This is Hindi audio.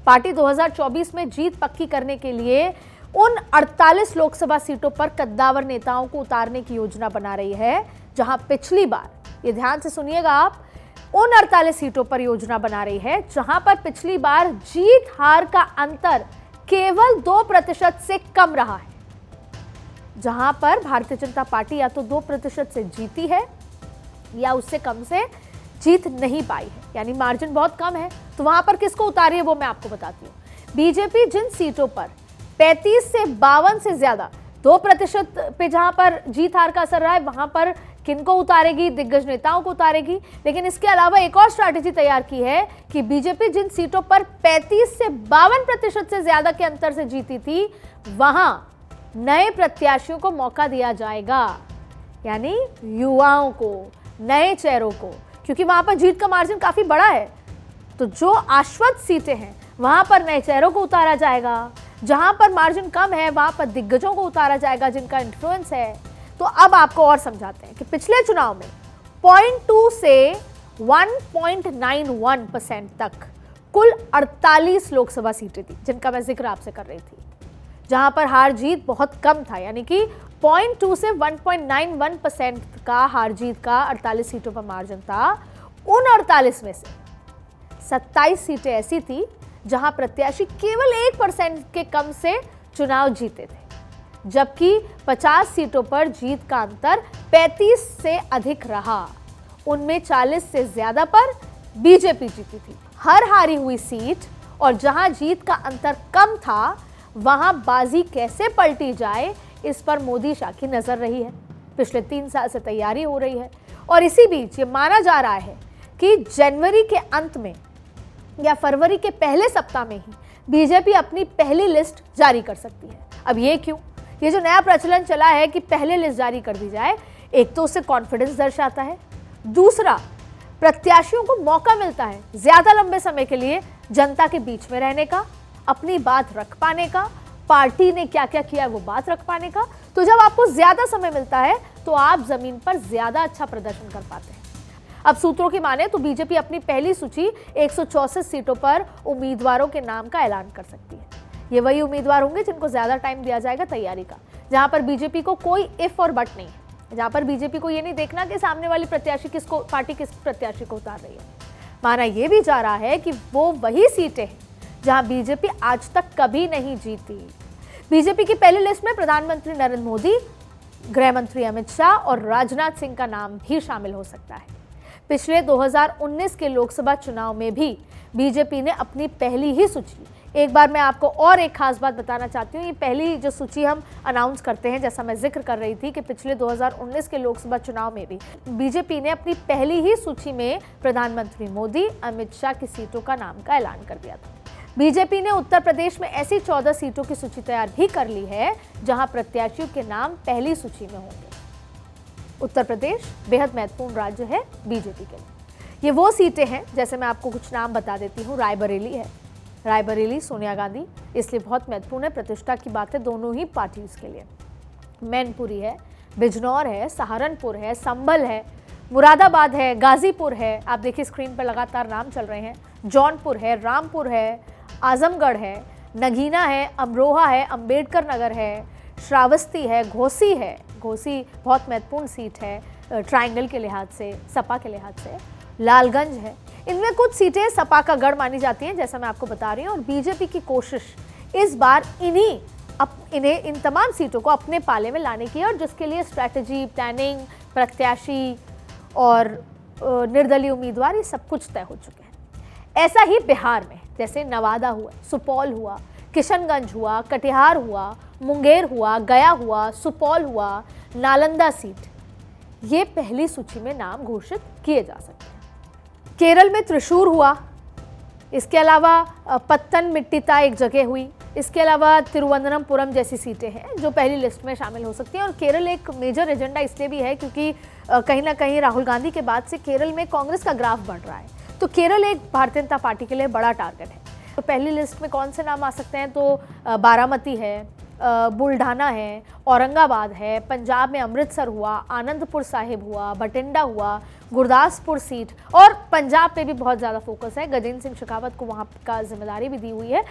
पार्टी 2024 में जीत पक्की करने के लिए उन 48 लोकसभा सीटों पर कद्दावर नेताओं को उतारने की योजना बना रही है, जहां पिछली बार, ये ध्यान से सुनिएगा आप, उन 48 सीटों पर योजना बना रही है जहां पर पिछली बार जीत हार का अंतर केवल 2% से कम रहा है, जहां पर भारतीय जनता पार्टी या तो 2% से जीती है या उससे कम से जीत नहीं पाई है, यानी मार्जिन बहुत कम है। तो वहां पर किसको उतारी है वो मैं आपको बताती हूँ। बीजेपी जिन सीटों पर 35 से 52 से ज्यादा 2% पे जहां पर जीत हार का असर रहा है, वहां पर किनको उतारेगी? दिग्गज नेताओं को उतारेगी। लेकिन इसके अलावा एक और स्ट्रैटेजी तैयार की है कि बीजेपी जिन सीटों पर 35 से 52% से ज्यादा के अंतर से जीती थी, वहां नए प्रत्याशियों को मौका दिया जाएगा, यानी युवाओं को, नए चेहरों को, क्योंकि वहां पर जीत का मार्जिन काफी बड़ा है। तो जो आश्वस्त सीटें हैं वहां पर नए चेहरों को उतारा जाएगा, जहां पर मार्जिन कम है वहां पर दिग्गजों को उतारा जाएगा जिनका इन्फ्लुएंस है। तो अब आपको और समझाते हैं कि पिछले चुनाव में 0.2 से 1.91% तक कुल 48 लोकसभा सीटें थी, जिनका मैं जिक्र आपसे कर रही थी, जहां पर हार जीत बहुत कम था, यानी कि 0.2 से 1.91% का हार जीत का 48 सीटों पर मार्जिन था। उन 48 में से 27 सीटें ऐसी थी जहां प्रत्याशी केवल 1% के कम से चुनाव जीते थे, जबकि 50 सीटों पर जीत का अंतर 35 से अधिक रहा। उनमें 40 से ज्यादा पर बीजेपी जीती थी। हर हारी हुई सीट और जहां जीत का अंतर कम था, वहां बाजी कैसे पलटी जाए, इस पर मोदी शाह की नजर रही है। पिछले 3 साल से तैयारी हो रही है और इसी बीच ये माना जा रहा है कि जनवरी के अंत में या फरवरी के पहले सप्ताह में ही बीजेपी अपनी पहली लिस्ट जारी कर सकती है। अब ये क्यों? ये जो नया प्रचलन चला है कि पहले लिस्ट जारी कर दी जाए, एक तो उससे कॉन्फिडेंस दर्शाता है, दूसरा प्रत्याशियों को मौका मिलता है ज्यादा लंबे समय के लिए जनता के बीच में रहने का, अपनी बात रख पाने का, पार्टी ने क्या क्या किया वो बात रख पाने का। तो जब आपको ज्यादा समय मिलता है तो आप जमीन पर ज्यादा अच्छा प्रदर्शन कर पाते हैं। अब सूत्रों की माने तो बीजेपी अपनी पहली सूची 164 सीटों पर उम्मीदवारों के नाम का ऐलान कर सकती है। ये वही उम्मीदवार होंगे जिनको ज्यादा टाइम दिया जाएगा तैयारी का, जहां पर बीजेपी को कोई इफ और बट नहीं है, जहां पर बीजेपी को ये नहीं देखना कि सामने वाली प्रत्याशी किसको, पार्टी किस प्रत्याशी को उतार रही है। माना यह भी जा रहा है कि वो वही सीटें हैं जहां बीजेपी आज तक कभी नहीं जीती। बीजेपी की पहली लिस्ट में प्रधानमंत्री नरेंद्र मोदी, गृह मंत्री अमित शाह और राजनाथ सिंह का नाम भी शामिल हो सकता है। पिछले 2019 के लोकसभा चुनाव में भी बीजेपी ने अपनी पहली ही सूची, एक बार मैं आपको और एक खास बात बताना चाहती हूँ, ये पहली जो सूची हम अनाउंस करते हैं, जैसा मैं जिक्र कर रही थी कि पिछले 2019 के लोकसभा चुनाव में भी बीजेपी ने अपनी पहली ही सूची में प्रधानमंत्री मोदी, अमित शाह की सीटों का नाम का ऐलान कर दिया था। बीजेपी ने उत्तर प्रदेश में ऐसी 14 सीटों की सूची तैयार भी कर ली है जहां प्रत्याशियों के नाम पहली सूची में होंगे। उत्तर प्रदेश बेहद महत्वपूर्ण राज्य है बीजेपी के लिए। ये वो सीटें हैं, जैसे मैं आपको कुछ नाम बता देती हूँ। रायबरेली है, रायबरेली सोनिया गांधी, इसलिए बहुत महत्वपूर्ण है, प्रतिष्ठा की बात है दोनों ही पार्टीज के लिए। मैनपुरी है, बिजनौर है, सहारनपुर है, संभल है, मुरादाबाद है, गाजीपुर है, आप देखिए स्क्रीन पर लगातार नाम चल रहे हैं, जौनपुर है, रामपुर है, आजमगढ़ है, नगीना है, अमरोहा है, अंबेडकर नगर है, श्रावस्ती है, घोसी है, घोसी बहुत महत्वपूर्ण सीट है ट्रायंगल के लिहाज से, सपा के लिहाज से, लालगंज है। इनमें कुछ सीटें सपा का गढ़ मानी जाती हैं, जैसा मैं आपको बता रही हूँ। और बीजेपी की कोशिश इस बार इन्हें इन तमाम सीटों को अपने पाले में लाने की है, और जिसके लिए स्ट्रैटेजी, प्लानिंग, प्रत्याशी और निर्दलीय उम्मीदवार, ये सब कुछ तय हो चुके हैं। ऐसा ही बिहार में, जैसे नवादा हुआ, सुपौल हुआ, किशनगंज हुआ, कटिहार हुआ, मुंगेर हुआ, गया हुआ, सुपौल हुआ, नालंदा सीट, ये पहली सूची में नाम घोषित किए जा सकते हैं। केरल में त्रिशूर हुआ, इसके अलावा पत्तनमथिट्टा एक जगह हुई, इसके अलावा तिरुवनंतपुरम जैसी सीटें हैं जो पहली लिस्ट में शामिल हो सकती हैं। और केरल एक मेजर एजेंडा इसलिए भी है क्योंकि कहीं ना कहीं राहुल गांधी के बाद से केरल में कांग्रेस का ग्राफ बढ़ रहा है, तो केरल एक भारतीय जनता पार्टी के लिए बड़ा टारगेट है। तो पहली लिस्ट में कौन से नाम आ सकते हैं? तो बारामती है, बुल्ढाना है, औरंगाबाद है, पंजाब में अमृतसर हुआ, आनंदपुर साहिब हुआ, बठिंडा हुआ, गुरदासपुर सीट, और पंजाब पे भी बहुत ज़्यादा फोकस है। गजेंद्र सिंह शेखावत को वहाँ का जिम्मेदारी भी दी हुई है।